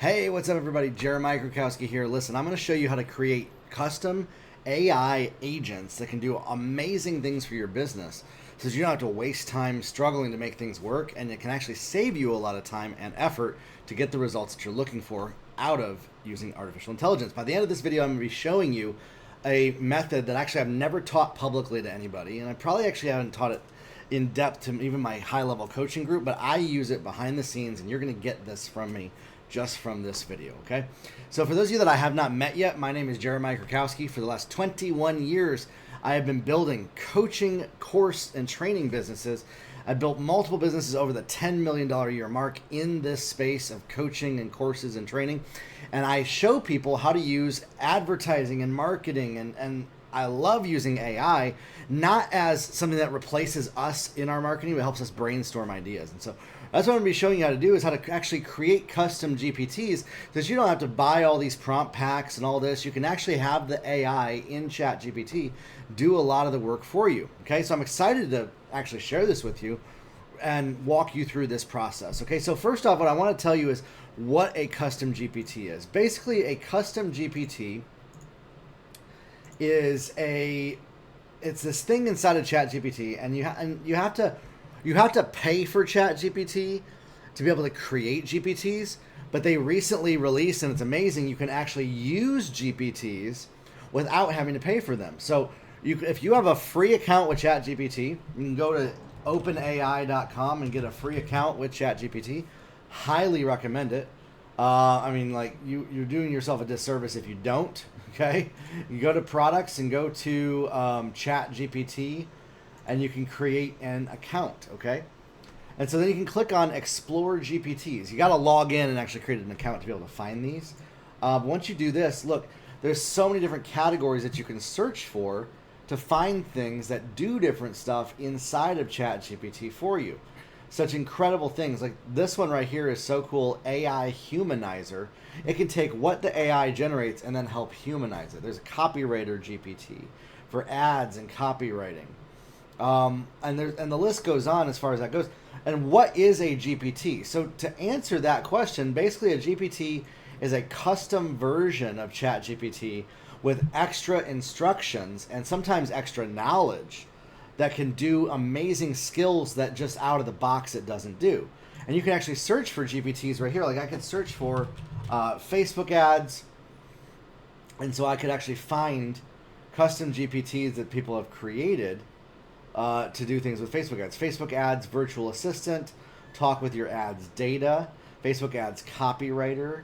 Hey, what's up, everybody? Jeremiah Krakowski here. Listen, I'm going to show you how to create custom AI agents that can do amazing things for your business so that you don't have to waste time struggling to make things work, and it can actually save you a lot of time and effort to get the results that you're looking for out of using artificial intelligence. By the end of this video, I'm going to be showing you a method that actually I've never taught publicly to anybody, and I probably actually haven't taught it in depth to even my high-level coaching group, but I use it behind the scenes, and you're going to get this from me just from this video, okay? So for those of you that I have not met yet, my name is Jeremiah Krakowski. For the last 21 years, I have been building coaching, course, and training businesses. I built multiple businesses over the $10 million a year mark in this space of coaching and courses and training. And I show people how to use advertising and marketing, and I love using AI, not as something that replaces us in our marketing, but helps us brainstorm ideas. And so that's what I'm going to be showing you how to do, is how to actually create custom GPTs, so that you don't have to buy all these prompt packs and all this. You can actually have the AI in ChatGPT do a lot of the work for you. Okay, so I'm excited to actually share this with you and walk you through this process. Okay, so first off, what I want to tell you is what a custom GPT is. Basically, a custom GPT is it's this thing inside of ChatGPT, and you have to pay for ChatGPT to be able to create GPTs, but they recently released, and it's amazing, you can actually use GPTs without having to pay for them. So if you have a free account with ChatGPT, you can go to openai.com and get a free account with ChatGPT. Highly recommend it. You're doing yourself a disservice if you don't. Okay, you go to products and go to ChatGPT, and you can create an account. Okay, and so then you can click on Explore GPTs. You got to log in and actually create an account to be able to find these. Once you do this, look, there's so many different categories that you can search for to find things that do different stuff inside of ChatGPT for you. Such incredible things like this one right here is so cool. AI Humanizer. It can take what the AI generates and then help humanize it. There's a copywriter GPT for ads and copywriting, and the list goes on as far as that goes. And what is a GPT? So to answer that question, basically a GPT is a custom version of ChatGPT with extra instructions and sometimes extra knowledge that can do amazing skills that just out of the box it doesn't do. And you can actually search for GPTs right here. Like I could search for Facebook ads, and so I could actually find custom GPTs that people have created to do things with Facebook ads. Facebook ads virtual assistant, talk with your ads data, Facebook ads copywriter,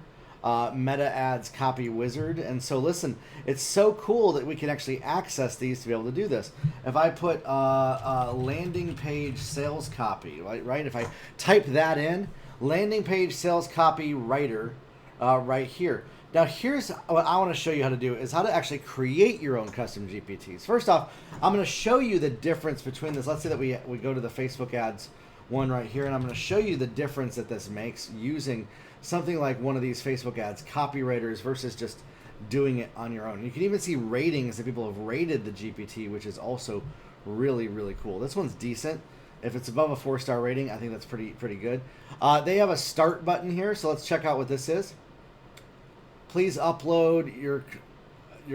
Meta ads copy wizard. And so listen, it's so cool that we can actually access these to be able to do this. If I put landing page sales copy, right? If I type that in, landing page sales copy writer, right here. Now here's what I want to show you how to do, is how to actually create your own custom GPTs. First off, I'm going to show you the difference between this. Let's say that we go to the Facebook ads one right here, and I'm going to show you the difference that this makes using something like one of these Facebook ads copywriters versus just doing it on your own. You can even see ratings that people have rated the GPT, which is also really, really cool. This one's decent. If it's above a 4-star rating, I think that's pretty good. They have a start button here, so let's check out what this is. Please upload your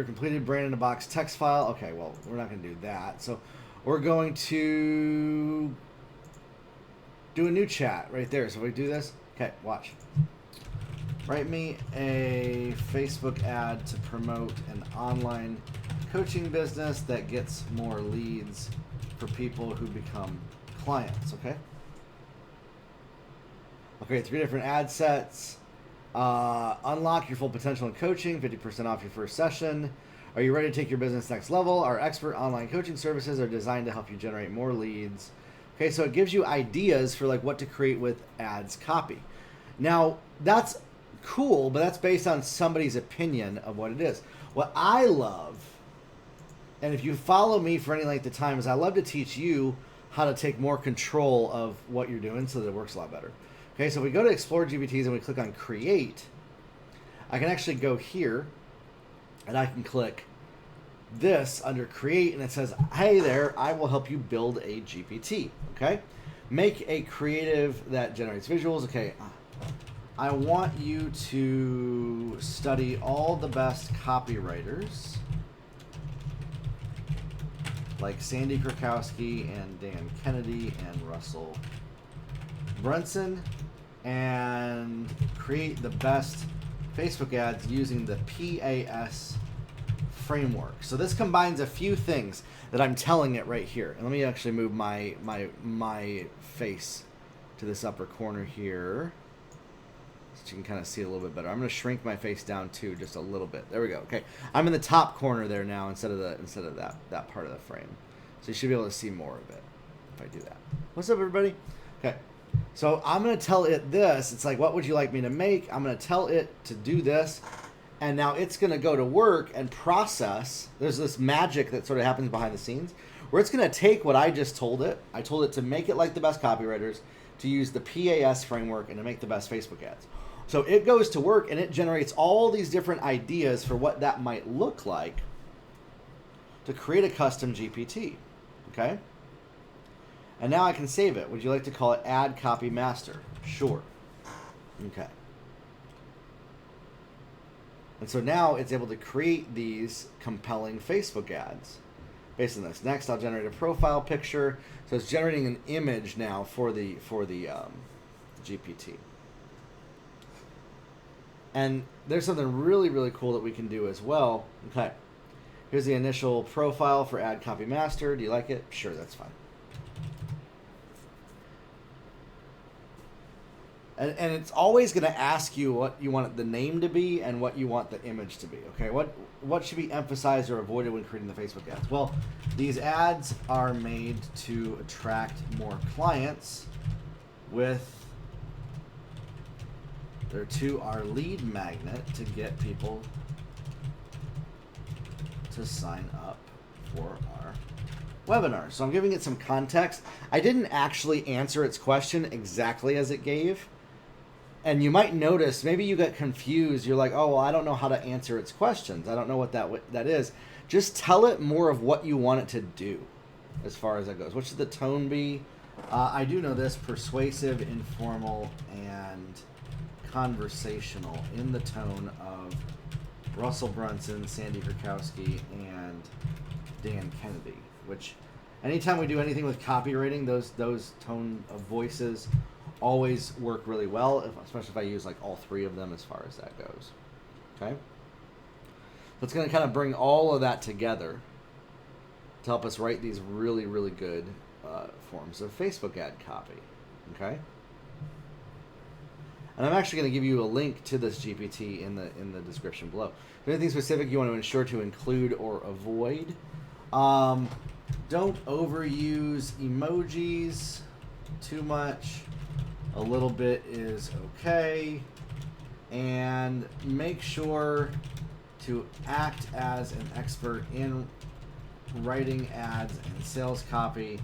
completed brand in a box text file. Okay, well, we're not going to do that. So we're going to do a new chat right there. So we do this. Okay, watch. Write me a Facebook ad to promote an online coaching business that gets more leads for people who become clients. Okay. Okay, 3 different ad sets. Unlock your full potential in coaching, 50% off your first session. Are you ready to take your business next level? Our expert online coaching services are designed to help you generate more leads. Okay, so it gives you ideas for like what to create with ads copy. Now, that's cool, but that's based on somebody's opinion of what it is. What I love, and if you follow me for any length of time, is I love to teach you how to take more control of what you're doing so that it works a lot better. Okay, so we go to Explore GPTs and we click on Create. I can actually go here and I can click this under Create, and it says, hey there, I will help you build a GPT. Okay, make a creative that generates visuals. Okay, I want you to study all the best copywriters like Sandy Krakowski and Dan Kennedy and Russell Brunson and create the best Facebook ads using the PAS framework. So this combines a few things that I'm telling it right here. And let me actually move my face to this upper corner here so you can kind of see it a little bit better. I'm going to shrink my face down too just a little bit. There we go. Okay. I'm in the top corner there now instead of that part of the frame. So you should be able to see more of it if I do that. What's up, everybody? Okay. So I'm going to tell it this. It's like, what would you like me to make? I'm going to tell it to do this. And now it's going to go to work and process. There's this magic that sort of happens behind the scenes where it's going to take what I just told it. I told it to make it like the best copywriters, to use the PAS framework, and to make the best Facebook ads. So it goes to work and it generates all these different ideas for what that might look like to create a custom GPT. Okay? And now I can save it. Would you like to call it Ad Copy Master? Sure. Okay. And so now it's able to create these compelling Facebook ads based on this. Next, I'll generate a profile picture. So it's generating an image now for the GPT. And there's something really, really cool that we can do as well. Okay. Here's the initial profile for Ad Copy Master. Do you like it? Sure, that's fine. And it's always going to ask you what you want the name to be and what you want the image to be. Okay, what should be emphasized or avoided when creating the Facebook ads? Well, these ads are made to attract more clients with they're to our lead magnet to get people to sign up for our webinar. So I'm giving it some context. I didn't actually answer its question exactly as it gave. And you might notice, maybe you got confused. You're like, oh, well, I don't know how to answer its questions. I don't know what that is. Just tell it more of what you want it to do as far as that goes. What should the tone be? I do know this: persuasive, informal, and conversational in the tone of Russell Brunson, Sandy Krakowski, and Dan Kennedy. Which, anytime we do anything with copywriting, those tone of voices always work really well, especially if I use like all three of them as far as that goes. Okay? So it's going to kind of bring all of that together to help us write these really, really good forms of Facebook ad copy. Okay? And I'm actually going to give you a link to this GPT in the description below. If there's anything specific you want to ensure to include or avoid, don't overuse emojis too much. A little bit is okay. And make sure to act as an expert in writing ads and sales copy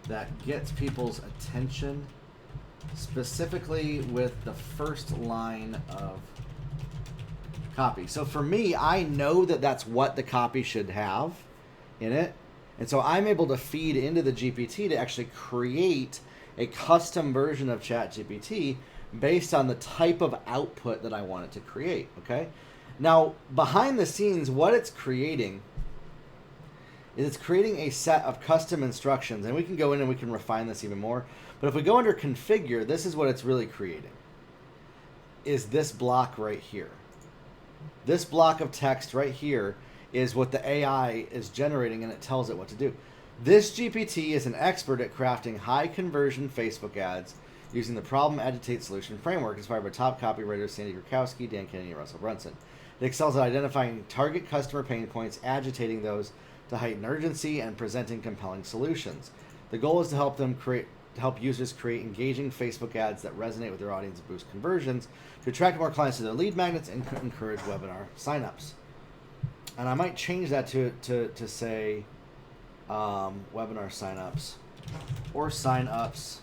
that gets people's attention, specifically with the first line of copy. So for me, I know that that's what the copy should have in it. And so I'm able to feed into the GPT to actually create a custom version of ChatGPT based on the type of output that I want it to create, okay? Now, behind the scenes, what it's creating is it's creating a set of custom instructions, and we can go in and we can refine this even more. But if we go under configure, this is what it's really creating, is this block right here. This block of text right here is what the AI is generating, and it tells it what to do. This GPT is an expert at crafting high conversion Facebook ads using the problem agitate solution framework inspired by top copywriters Sandy Krakowski, Dan Kennedy, and Russell Brunson. It excels at identifying target customer pain points, agitating those to heighten urgency, and presenting compelling solutions. The goal is to help users create engaging Facebook ads that resonate with their audience and boost conversions, to attract more clients to their lead magnets, and encourage webinar signups. And I might change that to say webinar signups or signups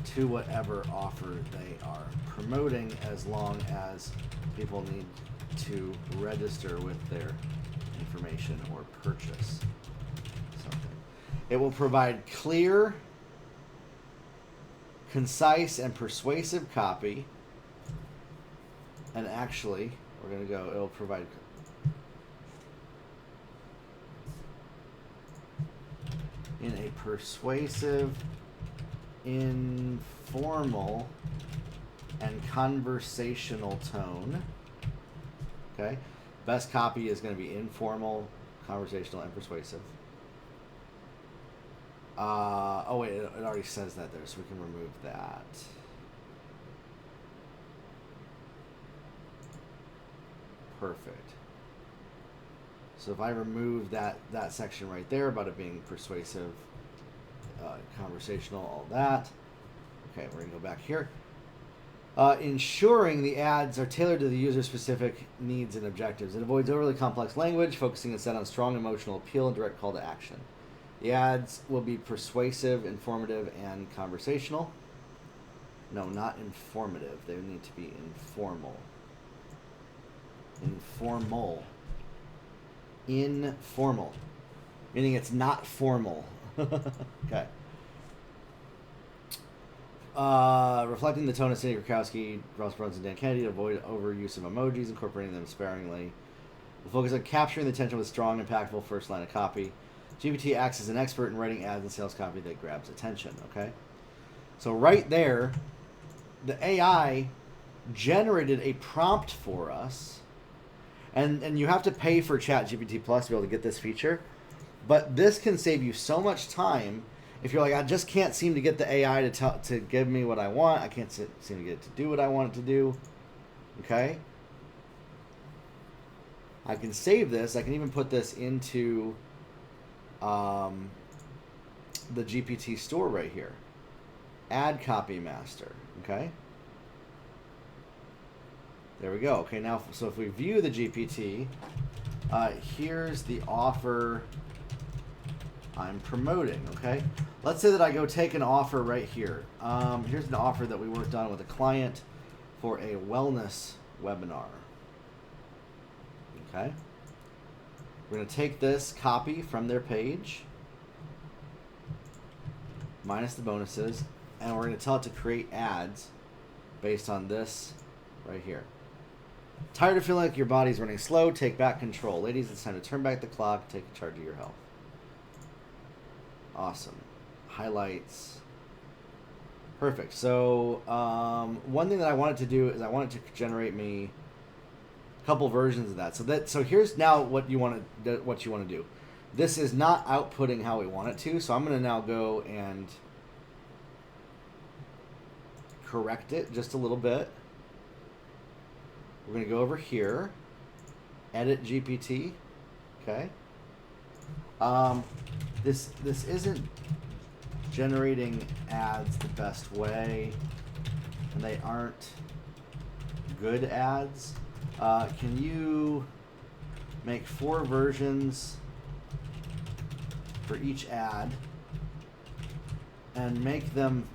to whatever offer they are promoting, as long as people need to register with their information or purchase something. It will provide clear, concise, and persuasive copy And actually, we're going to go, it'll provide in a persuasive, informal, and conversational tone. Okay? Best copy is going to be informal, conversational, and persuasive. Oh wait, it already says that there, so we can remove that. Perfect. So if I remove that section right there about it being persuasive, conversational, all that. Okay, we're gonna go back here. Ensuring the ads are tailored to the user-specific needs and objectives. It avoids overly complex language, focusing instead on strong emotional appeal and direct call to action. The ads will be persuasive, informative, and conversational. No, not informative. They need to be informal. Informal. Informal. Meaning it's not formal. Okay. Reflecting the tone of Cindy Krakowski, Ross Burns, and Dan Kennedy to avoid overuse of emojis, incorporating them sparingly. We'll focus on capturing the attention with strong, impactful first line of copy. GPT acts as an expert in writing ads and sales copy that grabs attention, okay? So right there, the AI generated a prompt for us, and you have to pay for ChatGPT Plus to be able to get this feature, but this can save you so much time. If you're like, I just can't seem to get the AI to give me what I want, I can't seem to get it to do what I want it to do, okay? I can save this. I can even put this into the GPT store right here. Ad copy master, okay? There we go. Okay, now, so if we view the GPT, here's the offer I'm promoting, okay? Let's say that I go take an offer right here. Here's an offer that we worked on with a client for a wellness webinar. Okay? We're going to take this copy from their page, minus the bonuses, and we're going to tell it to create ads based on this right here. Tired of feeling like your body's running slow? Take back control. Ladies, it's time to turn back the clock, take charge of your health. Awesome. Highlights. Perfect. So one thing that I wanted to do is I wanted to generate me a couple versions of that. So here's now what you want to do. This is not outputting how we want it to. So I'm going to now go and correct it just a little bit. We're going to go over here, edit GPT. Okay. This isn't generating ads the best way, and they aren't good ads. Can you make 4 versions for each ad and make them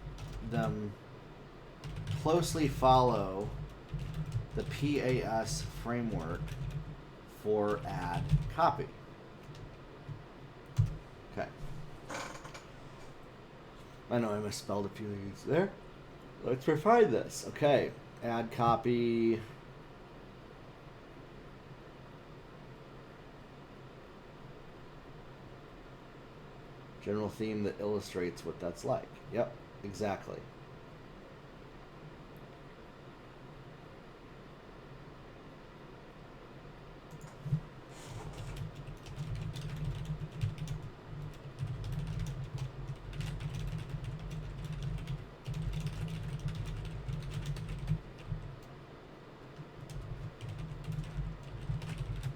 closely follow the PAS framework for ad copy? Okay. I know I misspelled a few things there. Let's refine this. Okay. Ad copy. General theme that illustrates what that's like. Yep, exactly.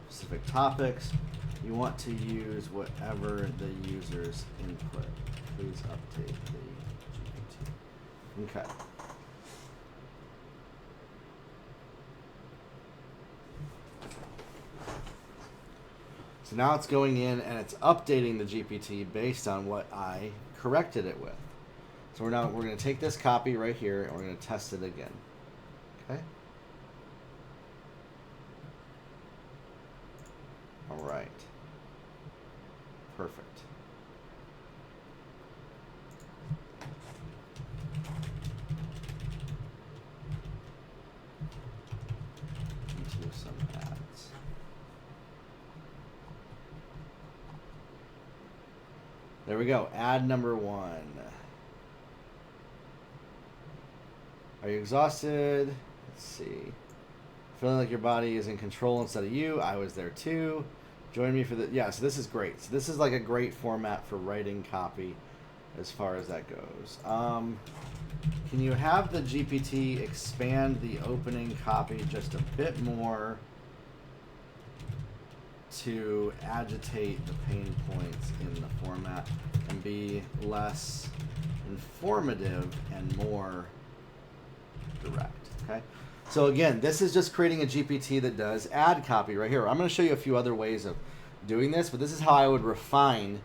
Specific topics. You want to use whatever the user's input. Please update the GPT. Okay. So now it's going in and it's updating the GPT based on what I corrected it with. So we're going to take this copy right here and we're going to test it again. Okay. All right. Perfect. There we go. Ad number 1. Are you exhausted? Let's see. Feeling like your body is in control instead of you. I was there too. Join me for the... Yeah, so this is great. So this is like a great format for writing copy as far as that goes. Can you have the GPT expand the opening copy just a bit more to agitate the pain points in the format and be less informative and more direct? Okay. So again, this is just creating a GPT that does ad copy right here. I'm going to show you a few other ways of doing this, but this is how I would refine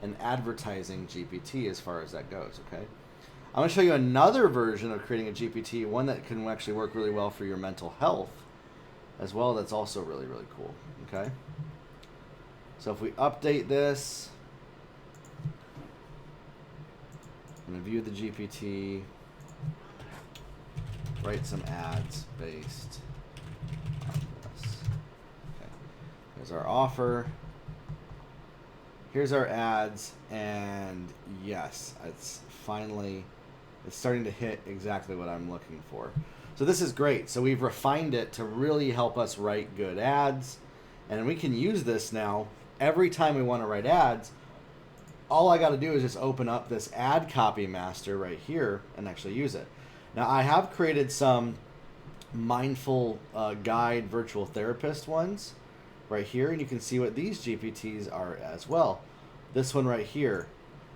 an advertising GPT as far as that goes. Okay. I'm going to show you another version of creating a GPT, one that can actually work really well for your mental health as well. That's also really, really cool. Okay. So if we update this, I'm going to view the GPT, write some ads based on this. Okay. Here's our offer. Here's our ads, and yes, it's starting to hit exactly what I'm looking for. So this is great. So we've refined it to really help us write good ads, and we can use this now every time we want to write ads. All I got to do is just open up this ad copy master right here and actually use it. Now I have created some mindful guide virtual therapist ones right here, and you can see what these GPTs are as well. This one right here,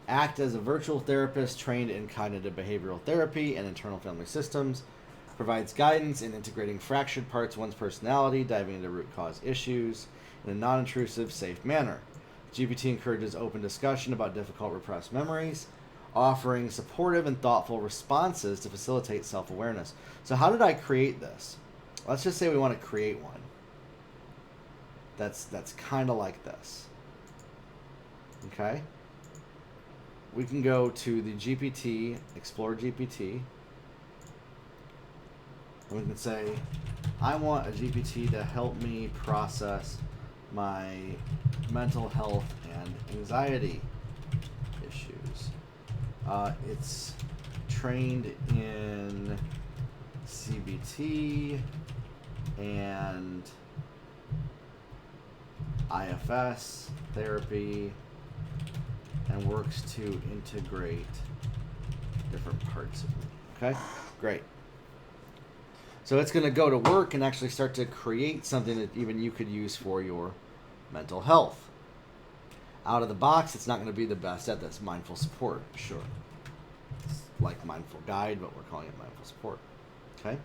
act as a virtual therapist trained in cognitive behavioral therapy and internal family systems, provides guidance in integrating fractured parts of one's personality, diving into root cause issues in a non-intrusive, safe manner. GPT encourages open discussion about difficult repressed memories, offering supportive and thoughtful responses to facilitate self-awareness. So how did I create this? Let's just say we want to create one. That's kind of like this. Okay? We can go to the GPT, Explore GPT, and we can say, I want a GPT to help me process my mental health and anxiety issues. It's trained in CBT and IFS therapy and works to integrate different parts of me. Okay, great. So it's going to go to work and actually start to create something that even you could use for your mental health. Out of the box, it's not going to be the best at this. Mindful support, sure. It's like mindful guide, but we're calling it mindful support. Okay.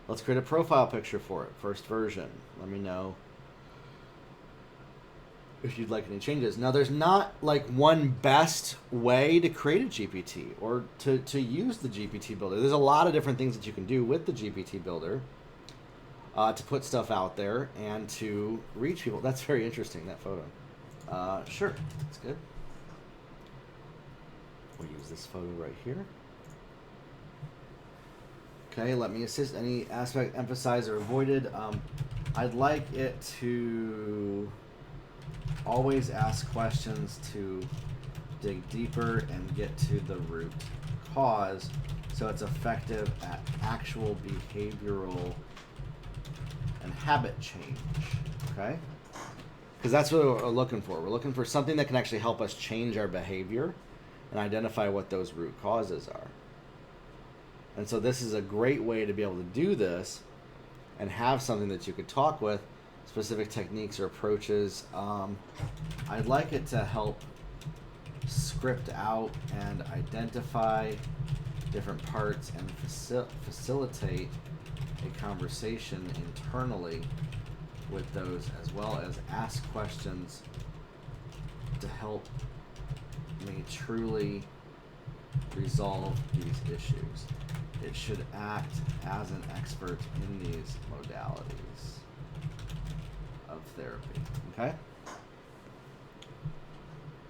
Let's create a profile picture for it. First version. Let me know if you'd like any changes. Now, there's not like one best way to create a GPT or to use the GPT builder. There's a lot of different things that you can do with the GPT builder to put stuff out there and to reach people. That's very interesting, that photo. Sure, that's good. We'll use this photo right here. Okay, let me assist any aspect emphasized or avoided. I'd like it to always ask questions to dig deeper and get to the root cause so it's effective at actual behavioral and habit change. Okay? Because that's what we're looking for. We're looking for something that can actually help us change our behavior and identify what those root causes are. And so this is a great way to be able to do this and have something that you could talk with, specific techniques or approaches. I'd like it to help script out and identify different parts and facilitate a conversation internally with those, as well as ask questions to help me truly resolve these issues. It should act as an expert in these modalities of therapy. Okay?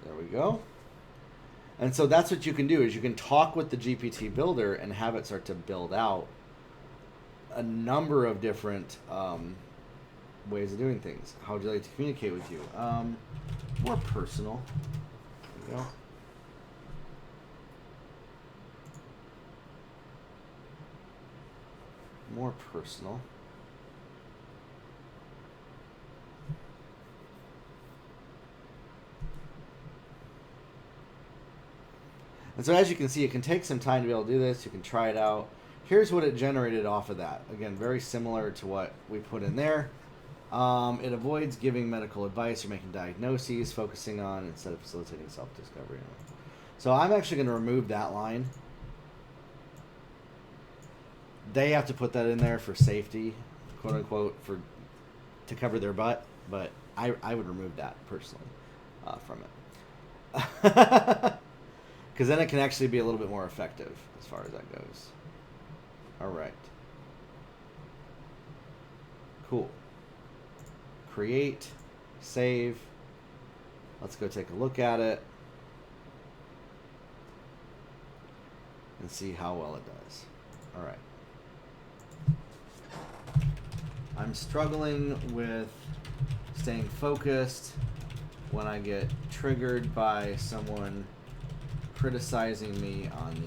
There we go. And so that's what you can do, is you can talk with the GPT builder and have it start to build out a number of different ways of doing things. How would you like to communicate with you? More personal. There we go. More personal. And so as you can see, it can take some time to be able to do this. You can try it out. Here's what it generated off of that. Again, very similar to what we put in there. It avoids giving medical advice or making diagnoses, focusing on instead of facilitating self-discovery. So I'm actually going to remove that line. They have to put that in there for safety, quote unquote, to cover their butt. But I would remove that personally from it. Because then it can actually be a little bit more effective as far as that goes. All right. Cool. Create, save. Let's go take a look at it and see how well it does. All right. I'm struggling with staying focused when I get triggered by someone criticizing me on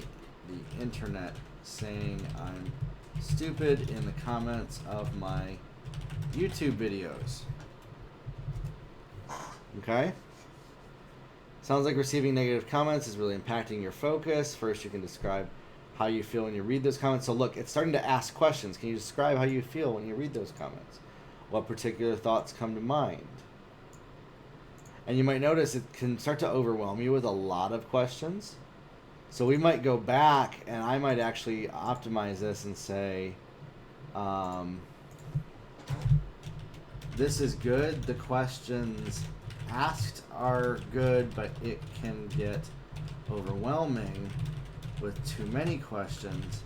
the internet, saying I'm stupid in the comments of my YouTube videos. Okay? Sounds like receiving negative comments is really impacting your focus. First, you can describe how you feel when you read those comments. So look, it's starting to ask questions. Can you describe how you feel when you read those comments? What particular thoughts come to mind? And you might notice it can start to overwhelm you with a lot of questions. So we might go back and I might actually optimize this and say, this is good. The questions asked are good, but it can get overwhelming with too many questions.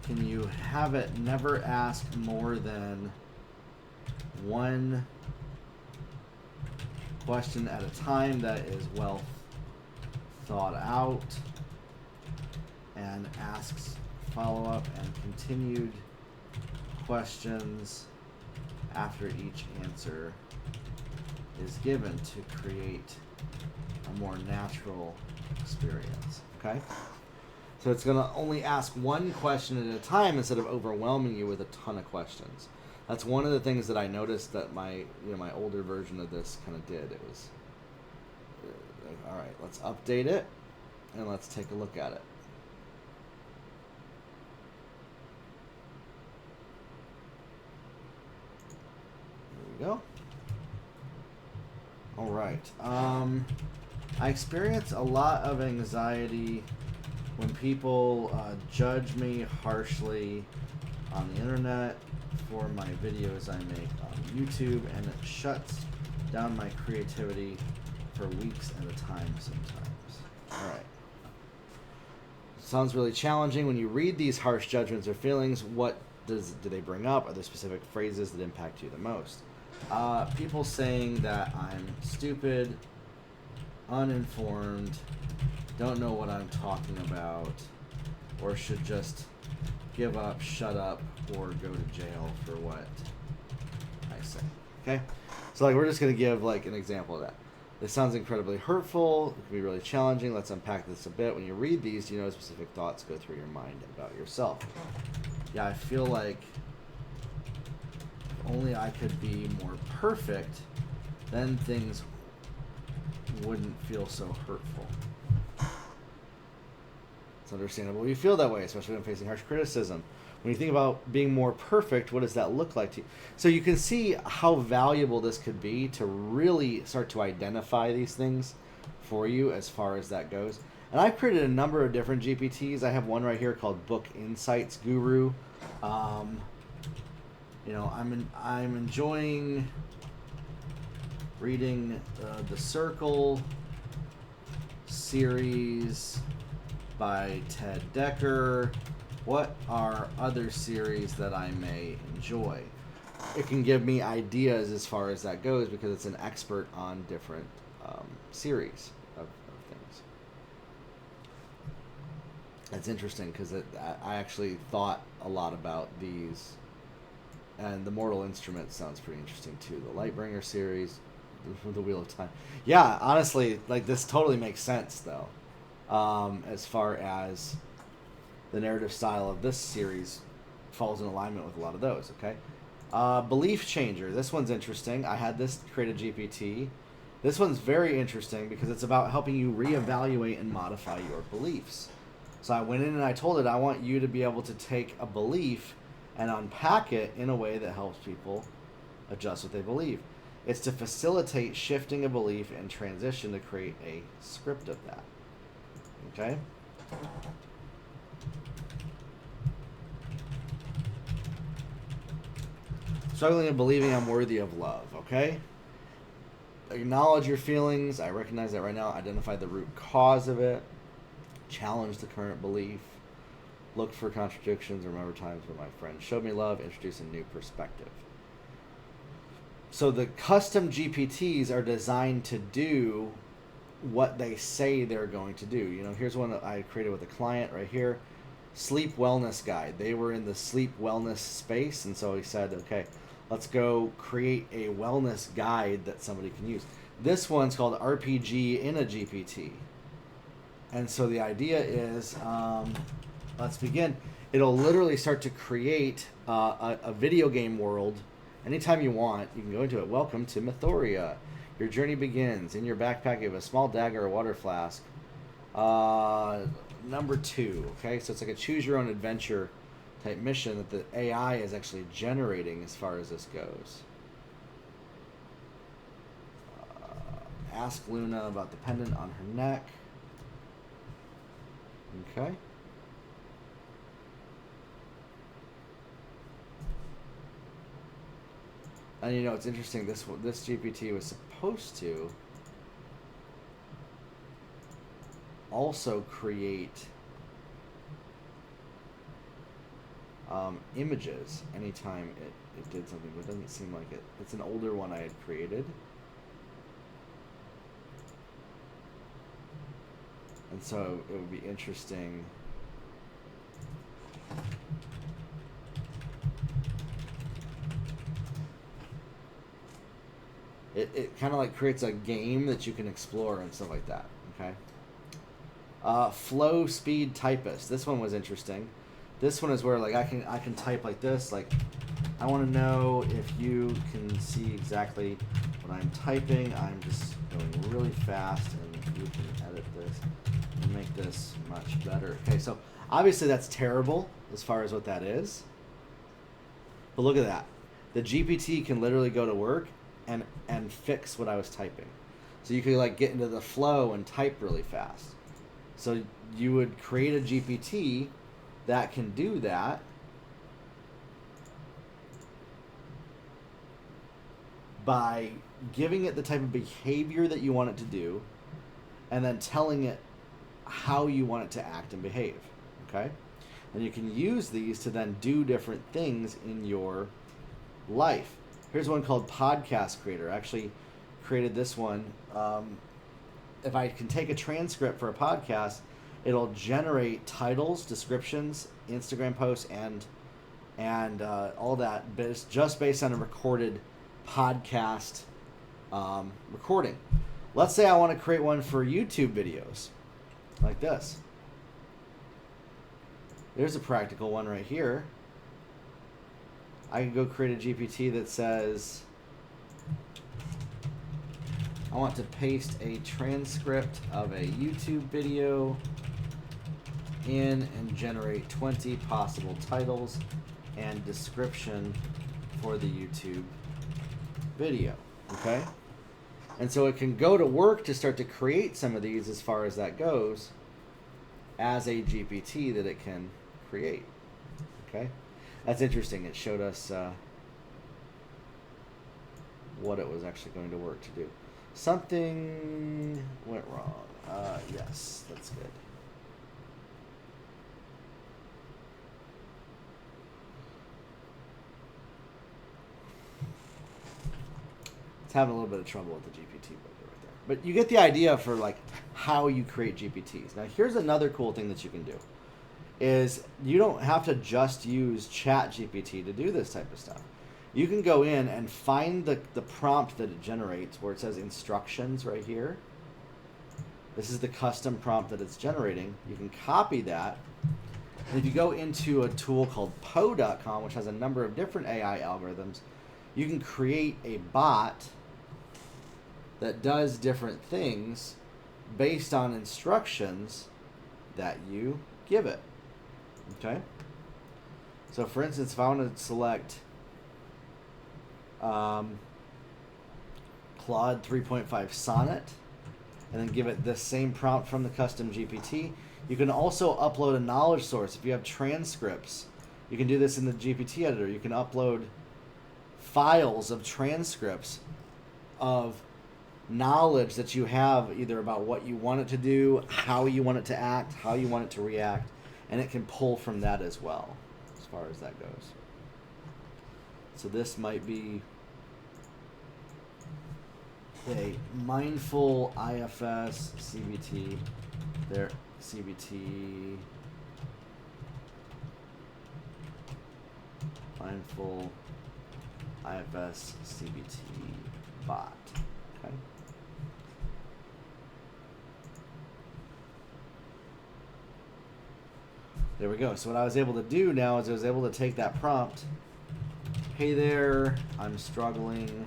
Can you have it never ask more than one question at a time that is well thought out and asks follow-up and continued questions after each answer is given to create a more natural experience. Okay? So it's going to only ask one question at a time instead of overwhelming you with a ton of questions. That's one of the things that I noticed that my older version of this kind of did. It was all right, let's update it and let's take a look at it. There we go. All right. I experience a lot of anxiety when people judge me harshly on the internet for my videos I make on YouTube, and it shuts down my creativity for weeks at a time sometimes. All right. Sounds really challenging. When you read these harsh judgments or feelings, what do they bring up? Are there specific phrases that impact you the most? People saying that I'm stupid, uninformed, don't know what I'm talking about, or should just give up, shut up, or go to jail for what I say. Okay? So we're just going to give an example of that. This sounds incredibly hurtful. It can be really challenging. Let's unpack this a bit. When you read these, do you know specific thoughts go through your mind about yourself? Yeah, I feel like if only I could be more perfect, then things wouldn't feel so hurtful. It's understandable you feel that way, especially when facing harsh criticism. When you think about being more perfect, what does that look like to you? So you can see how valuable this could be to really start to identify these things for you as far as that goes. And I've created a number of different GPTs. I have one right here called Book Insights Guru. I'm enjoying reading the Circle series by Ted Decker. What are other series that I may enjoy? It can give me ideas as far as that goes because it's an expert on different series of things. It's interesting because I actually thought a lot about these, and the Mortal Instruments sounds pretty interesting too. The Lightbringer series, The Wheel of Time. Yeah, honestly, like this totally makes sense though, as far as the narrative style of this series falls in alignment with a lot of those. Okay, Belief Changer. This one's interesting. I had this create a GPT. This one's very interesting because it's about helping you reevaluate and modify your beliefs. So I went in and I told it I want you to be able to take a belief and unpack it in a way that helps people adjust what they believe. It's to facilitate shifting a belief and transition to create a script of that. Okay? Struggling and believing I'm worthy of love. Okay? Acknowledge your feelings. I recognize that right now. Identify the root cause of it. Challenge the current belief. Look for contradictions. Remember times when my friend showed me love. Introduce a new perspective. So the custom GPTs are designed to do what they say they're going to do. You know, here's one that I created with a client right here. Sleep wellness guide. They were in the sleep wellness space, and so he said, okay, let's go create a wellness guide that somebody can use. This one's called RPG in a GPT. And so the idea is, let's begin. It'll literally start to create a video game world. Anytime you want, you can go into it. Welcome to Mythoria. Your journey begins. In your backpack, you have a small dagger, a water flask. Number 2, okay? So it's like a choose-your-own-adventure type mission that the AI is actually generating as far as this goes. Ask Luna about the pendant on her neck. Okay. And you know, it's interesting, this GPT was supposed to also create images anytime it did something, but it doesn't seem like it. It's an older one I had created. And so it would be interesting. It kind of like creates a game that you can explore and stuff like that. Okay. Flow speed typist. This one was interesting. This one is where like I can type like this. Like I want to know if you can see exactly what I'm typing. I'm just going really fast, and you can edit this and make this much better. Okay, so obviously that's terrible as far as what that is. But look at that. The GPT can literally go to work and fix what I was typing. So you could like get into the flow and type really fast. So you would create a GPT that can do that. By giving it the type of behavior that you want it to do, and then telling it how you want it to act and behave. Okay? And you can use these to then do different things in your life. Here's one called Podcast Creator. I actually created this one. If I can take a transcript for a podcast, it'll generate titles, descriptions, Instagram posts, and all that, but it's just based on a recorded podcast recording. Let's say I want to create one for YouTube videos, like this. There's a practical one right here. I can go create a GPT that says, I want to paste a transcript of a YouTube video in and generate 20 possible titles and description for the YouTube video. Okay? And so it can go to work to start to create some of these as far as that goes as a GPT that it can create. Okay? That's interesting. It showed us what it was actually going to work to do. Something went wrong. Yes, that's good. It's having a little bit of trouble with the GPT builder right there. But you get the idea for like how you create GPTs. Now here's another cool thing that you can do. Is you don't have to just use Chat GPT to do this type of stuff. you can go in and find the prompt that it generates where it says instructions right here. This is the custom prompt that it's generating. You can copy that. And if you go into a tool called po.com, which has a number of different AI algorithms, you can create a bot that does different things based on instructions that you give it. Okay? So for instance, if I want to select Claude 3.5 Sonnet and then give it this same prompt from the custom GPT, you can also upload a knowledge source. If you have transcripts, you can do this in the GPT editor. You can upload files of transcripts of knowledge that you have either about what you want it to do, how you want it to act, how you want it to react, and it can pull from that as well, as far as that goes. So this might be a mindful IFS CBT. There, CBT. Mindful IFS CBT bot. Okay. There we go. So what I was able to do now is I was able to take that prompt. Hey there, I'm struggling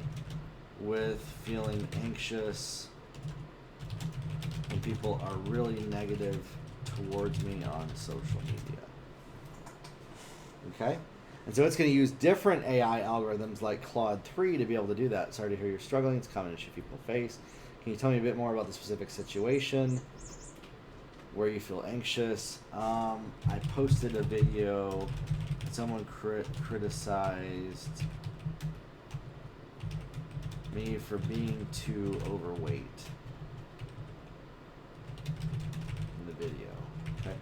with feeling anxious when people are really negative towards me on social media. Okay? And so it's going to use different AI algorithms like Claude 3 to be able to do that. Sorry to hear you're struggling. It's a common issue people face. Can you tell me a bit more about the specific situation where you feel anxious? I posted a video. Someone criticized me for being too overweight in the video. Okay,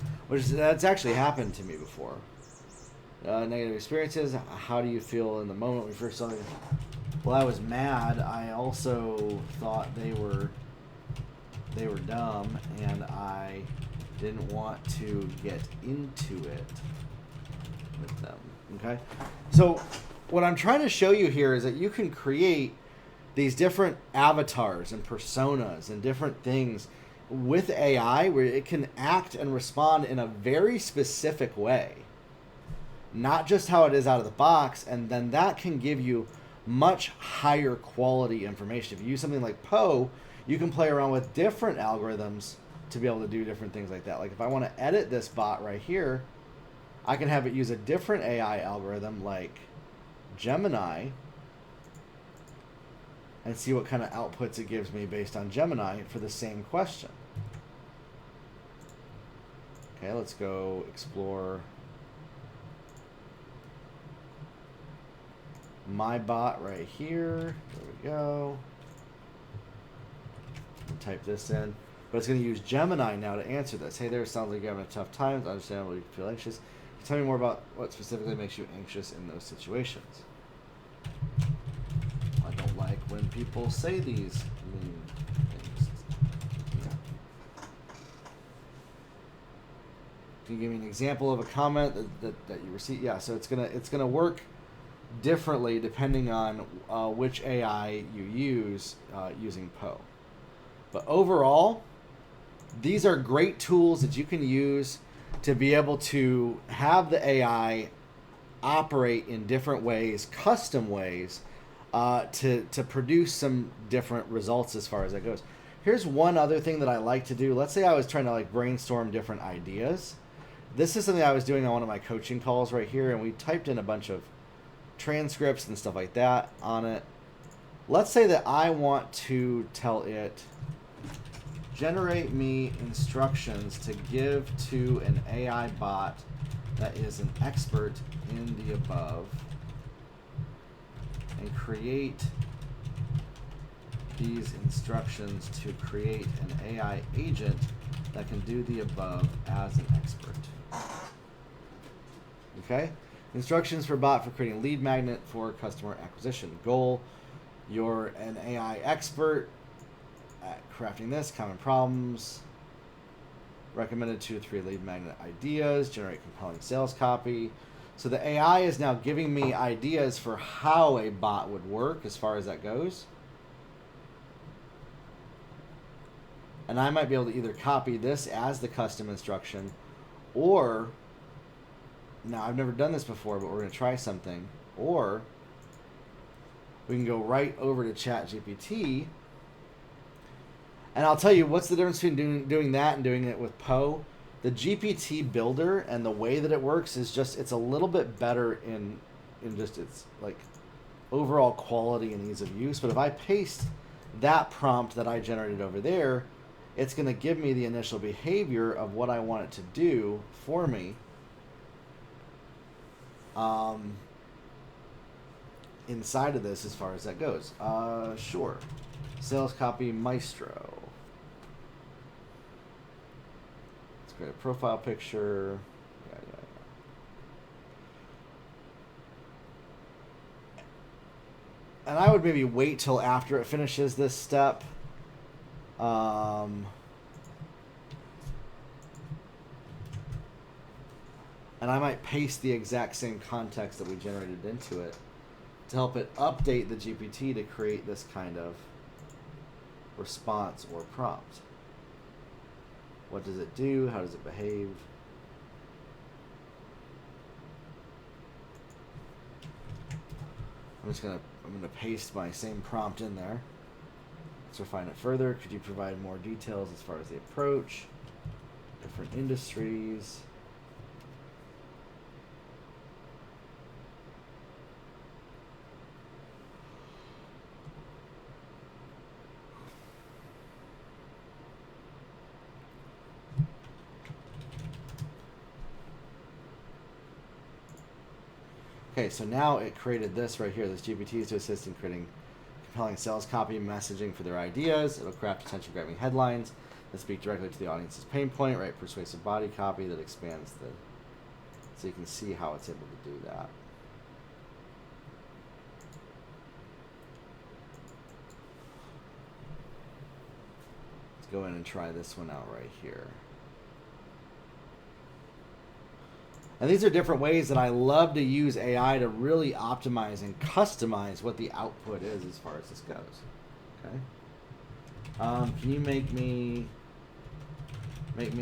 that's actually happened to me before. Negative experiences. How do you feel in the moment when you first saw it? Well, I was mad. I also thought they were dumb, and I didn't want to get into it with them. Okay, so what I'm trying to show you here is that you can create these different avatars and personas and different things with AI where it can act and respond in a very specific way, not just how it is out of the box, and then that can give you much higher quality information. If you use something like Poe, you can play around with different algorithms to be able to do different things like that. Like if I want to edit this bot right here, I can have it use a different AI algorithm like Gemini and see what kind of outputs it gives me based on Gemini for the same question. Okay, let's go explore my bot right here. There we go. Type this in. But it's going to use Gemini now to answer this. Hey there, sounds like you're having a tough time. Understandable you feel anxious. Tell me more about what specifically makes you anxious in those situations. I don't like when people say these mean things. Yeah. Can you give me an example of a comment that you received? Yeah, so it's gonna work differently depending on which AI you use using Poe. But overall, these are great tools that you can use to be able to have the AI operate in different ways, custom ways, to produce some different results as far as that goes. Here's one other thing that I like to do. Let's say I was trying to like brainstorm different ideas. This is something I was doing on one of my coaching calls right here, and we typed in a bunch of transcripts and stuff like that on it. Let's say that I want to tell it, generate me instructions to give to an AI bot that is an expert in the above, and create these instructions to create an AI agent that can do the above as an expert. Okay? Instructions for bot for creating lead magnet for customer acquisition. Goal, you're an AI expert at crafting this, common problems, recommended 2 to 3 lead magnet ideas, generate compelling sales copy, So the AI is now giving me ideas for how a bot would work as far as that goes. And I might be able to either copy this as the custom instruction, or, now I've never done this before, but we're going to try something, or we can go right over to ChatGPT. And I'll tell you what's the difference between doing that and doing it with Poe. The GPT builder and the way that it works is just, it's a little bit better in just its like overall quality and ease of use. But if I paste that prompt that I generated over there, it's going to give me the initial behavior of what I want it to do for me. Inside of this, as far as that goes. Sure. Sales copy maestro. Let's create a profile picture. Yeah. And I would maybe wait till after it finishes this step. And I might paste the exact same context that we generated into it to help it update the GPT to create this kind of response or prompt. What does it do? How does it behave? I'm gonna paste my same prompt in there. Let's refine it further. Could you provide more details as far as the approach, different industries? Okay, so now it created this right here, this GPTs to assist in creating compelling sales copy messaging for their ideas. It'll craft attention-grabbing headlines that speak directly to the audience's pain point, write persuasive body copy that expands the... So you can see how it's able to do that. Let's go in and try this one out right here. And these are different ways that I love to use AI to really optimize and customize what the output is as far as this goes. Okay. Can you make me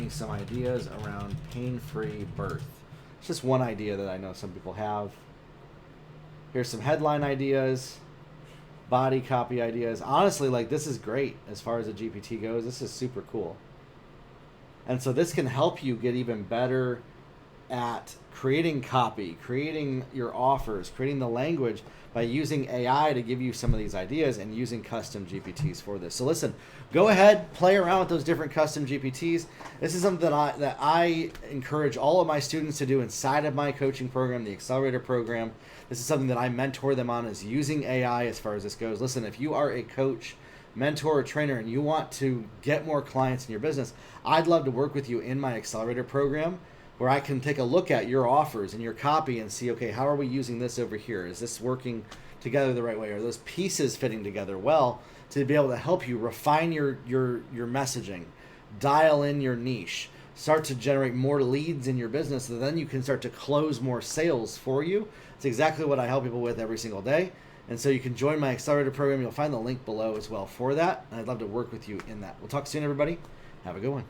some ideas around pain-free birth? It's just one idea that I know some people have. Here's some headline ideas, body copy ideas. Honestly, like, this is great as far as a GPT goes. This is super cool. And so this can help you get even better at creating copy, creating your offers, creating the language by using AI to give you some of these ideas and using custom GPTs for this. So listen, go ahead, play around with those different custom GPTs. This is something that I encourage all of my students to do inside of my coaching program, the Accelerator program. This is something that I mentor them on, is using AI as far as this goes. Listen, if you are a coach, mentor, or trainer, and you want to get more clients in your business, I'd love to work with you in my Accelerator program, where I can take a look at your offers and your copy and see, okay, how are we using this over here? Is this working together the right way? Are those pieces fitting together well, to be able to help you refine your messaging, dial in your niche, start to generate more leads in your business, so then you can start to close more sales for you. It's exactly what I help people with every single day. And so you can join my Accelerator program. You'll find the link below as well for that. And I'd love to work with you in that. We'll talk soon, everybody. Have a good one.